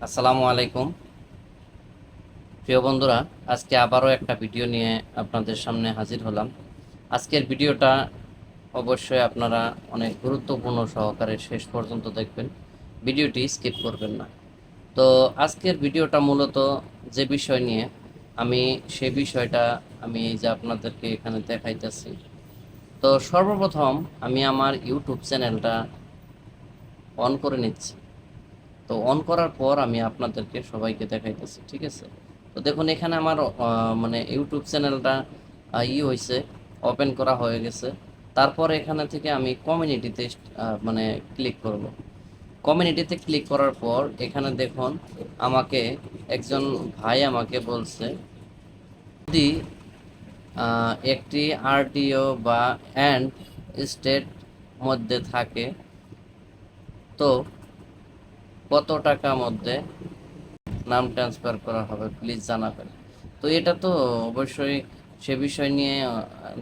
আসসালামু আলাইকুম প্রিয় বন্ধুরা। আজকে আবারও একটা ভিডিও নিয়ে আপনাদের সামনে হাজির হলাম। আজকের ভিডিওটা অবশ্যই আপনারা অনেক গুরুত্বপূর্ণ সহকারে শেষ পর্যন্ত দেখবেন, ভিডিওটি স্কিপ করবেন না। তো আজকের ভিডিওটা মূলত যে বিষয় নিয়ে, আমি সে বিষয়টা আমি এই যে আপনাদেরকে এখানে দেখাইতেছি। তো সর্বপ্রথম আমি আমার ইউটিউব চ্যানেলটা অন করে নিচ্ছি। তো অন করার পর আমি আপনাদেরকে সবাইকে দেখাইতেছি, ঠিক আছে? তো দেখুন এখানে আমার মানে ইউটিউব চ্যানেলটা হয়েছে, ওপেন করা হয়ে গেছে। তারপর এখানে থেকে আমি কমিউনিটিতে মানে ক্লিক করব। কমিউনিটিতে ক্লিক করার পর এখানে দেখুন আমাকে একজন ভাই আমাকে বলছে, যদি একটি আরটিও বা অ্যান্ড স্টেট মধ্যে থাকে তো কত টাকা মধ্যে নাম ট্রান্সফার করা হবে, প্লিজ জানাবেন। তো এটা তো অবশ্যই সে বিষয় নিয়ে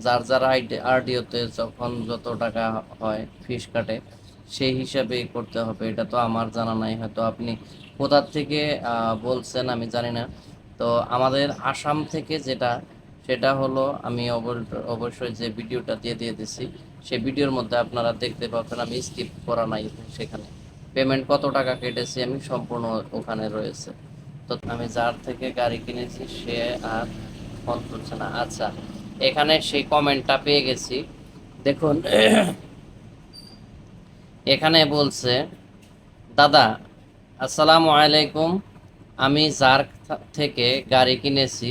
যার যার আরডিওতে যখন যত টাকা হয় ফিস কাটে সেই হিসাবেই করতে হবে। এটা তো আমার জানা নাই, হয়তো আপনি কোথা থেকে বলছেন আমি জানি না। তো আমাদের আসাম থেকে যেটা, সেটা হলো আমি অবশ্যই যে ভিডিওটা দিয়ে দিছি সেই ভিডিওর মধ্যে আপনারা দেখতে পাবেন আমি স্কিপ করা নাই, সেখানে পেমেন্ট কত টাকা কেটেছি আমি সম্পূর্ণ ওখানে রয়েছে। তো আমি যার থেকে গাড়ি কিনেছি সে আর ফোন তুলছে না। আচ্ছা, এখানে সেই কমেন্টটা পেয়ে গেছি। দেখুন এখানে বলছে, দাদা আসসালামু আলাইকুম, আমি যার থেকে গাড়ি কিনেছি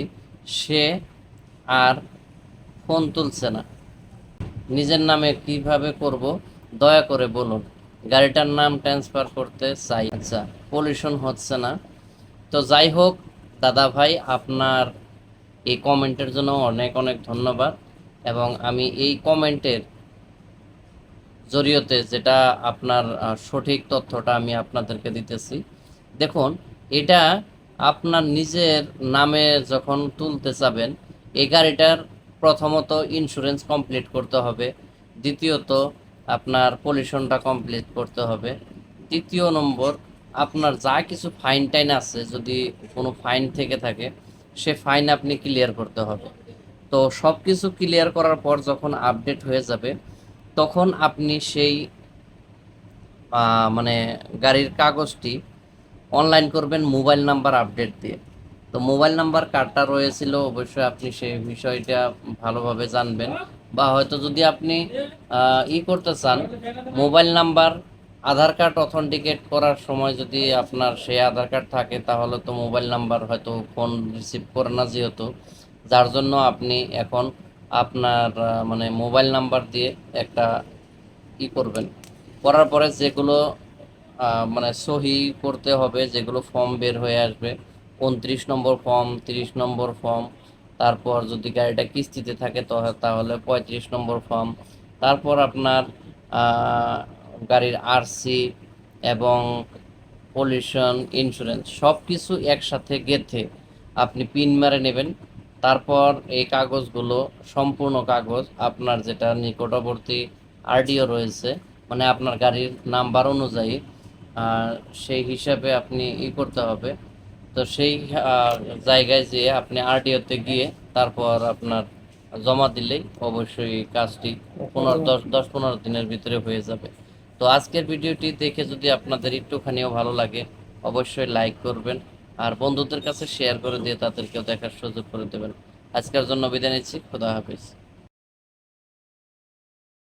সে আর ফোন তুলছে না, নিজের নামে কিভাবে করব দয়া করে বলুন, গাড়িটার নাম ট্রান্সফার করতে চাই। আচ্ছা, পলিউশন হচ্ছে না। তো যাই হোক দাদা ভাই, আপনার এই কমেন্টের জন্য অনেক অনেক ধন্যবাদ। এবং আমি এই কমেন্টের জরিয়তে যেটা আপনার সঠিক তথ্যটা আমি আপনাদেরকে দিতেছি। দেখুন, এটা আপনার নিজের নামে যখন তুলতে চাবেন, এই গাড়িটার প্রথমত ইন্স্যুরেন্স কমপ্লিট করতে হবে, দ্বিতীয়ত আপনার পলিউশনটা কমপ্লিট করতে হবে, তৃতীয় নম্বর আপনার যা কিছু ফাইন টাইন আছে, যদি কোনো ফাইন থেকে থাকে সে ফাইন আপনি ক্লিয়ার করতে হবে। তো সব কিছু ক্লিয়ার করার পর যখন আপডেট হয়ে যাবে তখন আপনি সেই মানে গাড়ির কাগজটি অনলাইন করবেন মোবাইল নাম্বার আপডেট দিয়ে। তো মোবাইল নাম্বার কার্ডটা রয়েছিল, অবশ্যই আপনি সেই বিষয়টা ভালোভাবে জানবেন। বা হয়তো যদি আপনি করতে চান, মোবাইল নাম্বার আধার কার্ড অথেন্টিকেট করার সময় যদি আপনার সেই আধার কার্ড থাকে তাহলে তো মোবাইল নাম্বার হয়তো ফোন রিসিভ করে না, যেহেতু যার জন্য আপনি এখন আপনার মানে মোবাইল নাম্বার দিয়ে একটা করবেন। করার পরে যেগুলো মানে সহি করতে হবে, যেগুলো ফর্ম বের হয়ে আসবে, 29 নম্বর ফর্ম, 30 নম্বর ফর্ম, তারপর যদি গাড়িটা কিস্তিতে থাকে তো তাহলে 35 নম্বর ফর্ম, তারপর আপনার গাড়ির আরসি এবং পলিউশন ইন্স্যুরেন্স সব কিছু একসাথে গেঁথে আপনি পিন মারে নেবেন। তারপর এই কাগজগুলো, সম্পূর্ণ কাগজ আপনার যেটা নিকটবর্তী আরডিও রয়েছে, মানে আপনার গাড়ির নাম্বার অনুযায়ী সেই হিসাবে আপনি করতে হবে। তো সেই জায়গায় যেয়ে আপনি আরটিওতে গিয়ে তারপর আপনার জমা দিলেই অবশ্যই কাজটি 10-15 দিনের ভিতরে হয়ে যাবে। তো আজকের ভিডিওটি দেখে যদি আপনাদের একটুখানিও ভালো লাগে অবশ্যই লাইক করবেন, আর বন্ধুদের কাছে শেয়ার করে দিয়ে তাদেরকেও দেখার সুযোগ করে দেবেন। আজকের জন্য বিদায় নিচ্ছি, খোদা হাফিজ।